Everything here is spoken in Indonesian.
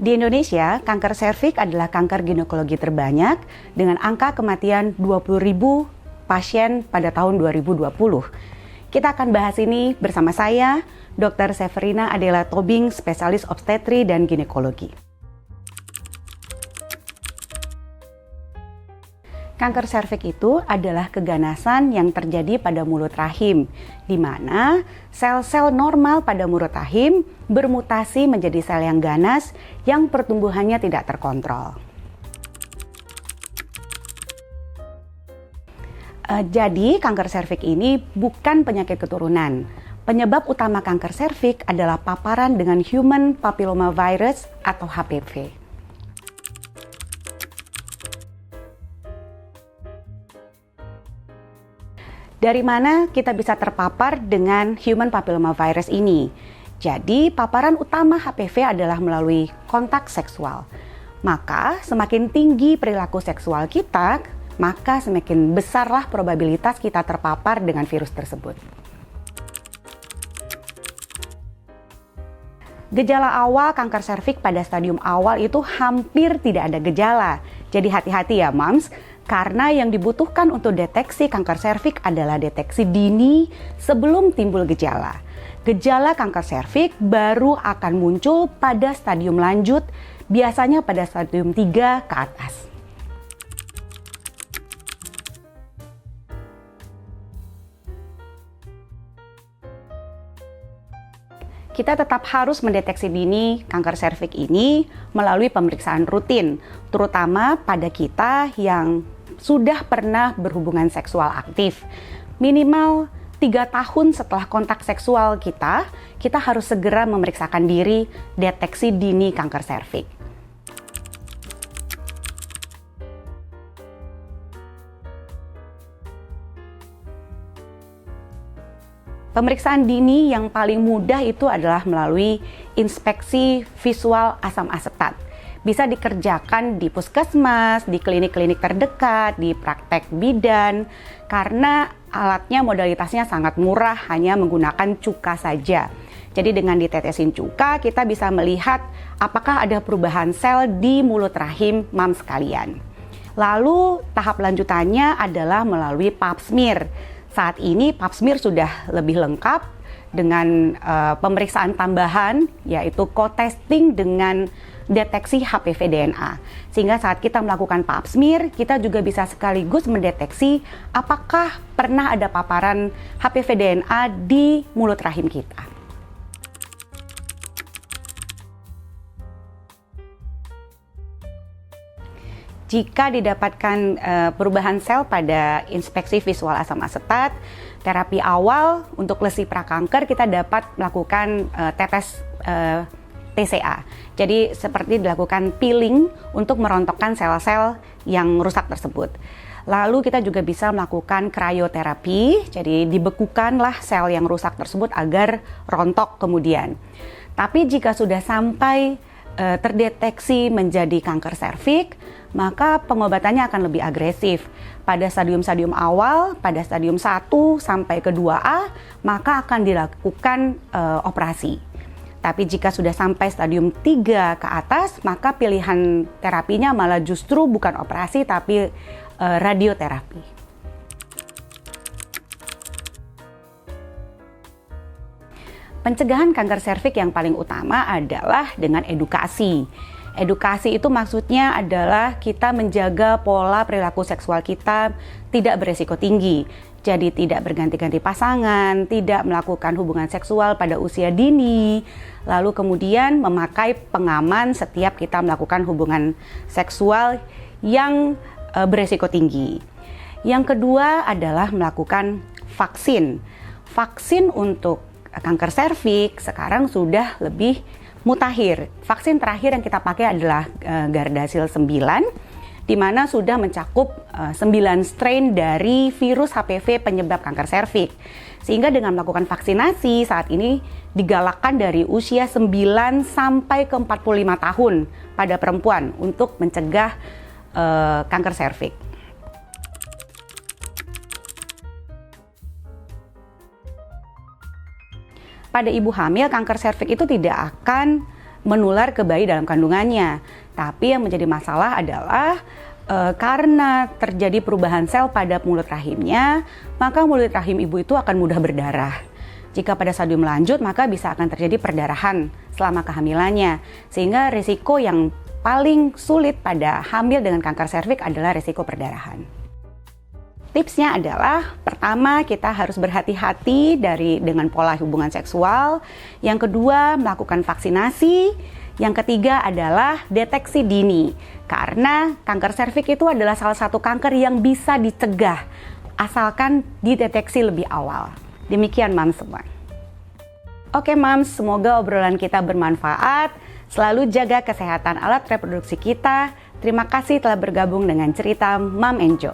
Di Indonesia, kanker serviks adalah kanker ginekologi terbanyak dengan angka kematian 20.000 pasien pada tahun 2020. Kita akan bahas ini bersama saya, Dr. Severina Adela Tobing, spesialis obstetri dan ginekologi. Kanker serviks itu adalah keganasan yang terjadi pada mulut rahim, di mana sel-sel normal pada mulut rahim bermutasi menjadi sel yang ganas yang pertumbuhannya tidak terkontrol. Jadi, kanker serviks ini bukan penyakit keturunan. Penyebab utama kanker serviks adalah paparan dengan Human Papillomavirus atau HPV. Dari mana kita bisa terpapar dengan Human Papillomavirus ini? Jadi, paparan utama HPV adalah melalui kontak seksual. Maka, semakin tinggi perilaku seksual kita, maka semakin besarlah probabilitas kita terpapar dengan virus tersebut. Gejala awal kanker serviks pada stadium awal itu hampir tidak ada gejala. Jadi hati-hati ya moms, karena yang dibutuhkan untuk deteksi kanker serviks adalah deteksi dini sebelum timbul gejala. Gejala kanker serviks baru akan muncul pada stadium lanjut, biasanya pada stadium 3 ke atas. Kita tetap harus mendeteksi dini kanker serviks ini melalui pemeriksaan rutin, terutama pada kita yang sudah pernah berhubungan seksual aktif. Minimal 3 tahun setelah kontak seksual kita harus segera memeriksakan diri deteksi dini kanker serviks. Pemeriksaan dini yang paling mudah itu adalah melalui inspeksi visual asam asetat. Bisa dikerjakan di puskesmas, di klinik-klinik terdekat, di praktek bidan, karena alatnya modalitasnya sangat murah, hanya menggunakan cuka saja. Jadi dengan ditetesin cuka, kita bisa melihat apakah ada perubahan sel di mulut rahim mams sekalian. Lalu tahap lanjutannya adalah melalui pap smear. Saat ini pap smear sudah lebih lengkap dengan pemeriksaan tambahan, yaitu co-testing dengan deteksi HPV DNA. Sehingga saat kita melakukan pap smear, kita juga bisa sekaligus mendeteksi apakah pernah ada paparan HPV DNA di mulut rahim kita. Jika didapatkan perubahan sel pada inspeksi visual asam asetat, terapi awal untuk lesi prakanker kita dapat melakukan tetes TCA. Jadi seperti dilakukan peeling untuk merontokkan sel-sel yang rusak tersebut. Lalu kita juga bisa melakukan krioterapi, jadi dibekukanlah sel yang rusak tersebut agar rontok kemudian. Tapi jika sudah sampai terdeteksi menjadi kanker serviks, maka pengobatannya akan lebih agresif. Pada stadium-stadium awal, pada stadium 1 sampai ke 2A, maka akan dilakukan operasi. Tapi jika sudah sampai stadium 3 ke atas, maka pilihan terapinya malah justru bukan operasi, tapi radioterapi. Pencegahan kanker serviks yang paling utama adalah dengan edukasi. Edukasi itu maksudnya adalah kita menjaga pola perilaku seksual kita tidak beresiko tinggi. Jadi tidak berganti-ganti pasangan, tidak melakukan hubungan seksual pada usia dini, lalu kemudian memakai pengaman setiap kita melakukan hubungan seksual yang beresiko tinggi. Yang kedua adalah melakukan vaksin. Vaksin untuk kanker serviks sekarang sudah lebih mutakhir. Vaksin terakhir yang kita pakai adalah Gardasil 9, di mana sudah mencakup 9 strain dari virus HPV penyebab kanker serviks. Sehingga dengan melakukan vaksinasi saat ini digalakkan dari usia 9 sampai ke 45 tahun pada perempuan untuk mencegah kanker serviks. Pada ibu hamil, kanker serviks itu tidak akan menular ke bayi dalam kandungannya. Tapi yang menjadi masalah adalah karena terjadi perubahan sel pada mulut rahimnya, maka mulut rahim ibu itu akan mudah berdarah. Jika pada stadium lanjut, maka bisa akan terjadi perdarahan selama kehamilannya. Sehingga risiko yang paling sulit pada hamil dengan kanker serviks adalah risiko perdarahan. Tipsnya adalah, pertama kita harus berhati-hati dengan pola hubungan seksual. Yang kedua, melakukan vaksinasi. Yang ketiga adalah deteksi dini. Karena kanker serviks itu adalah salah satu kanker yang bisa dicegah, asalkan dideteksi lebih awal. Demikian Mams semua. Oke Mams, semoga obrolan kita bermanfaat. Selalu jaga kesehatan alat reproduksi kita. Terima kasih telah bergabung dengan cerita Mom and Jo.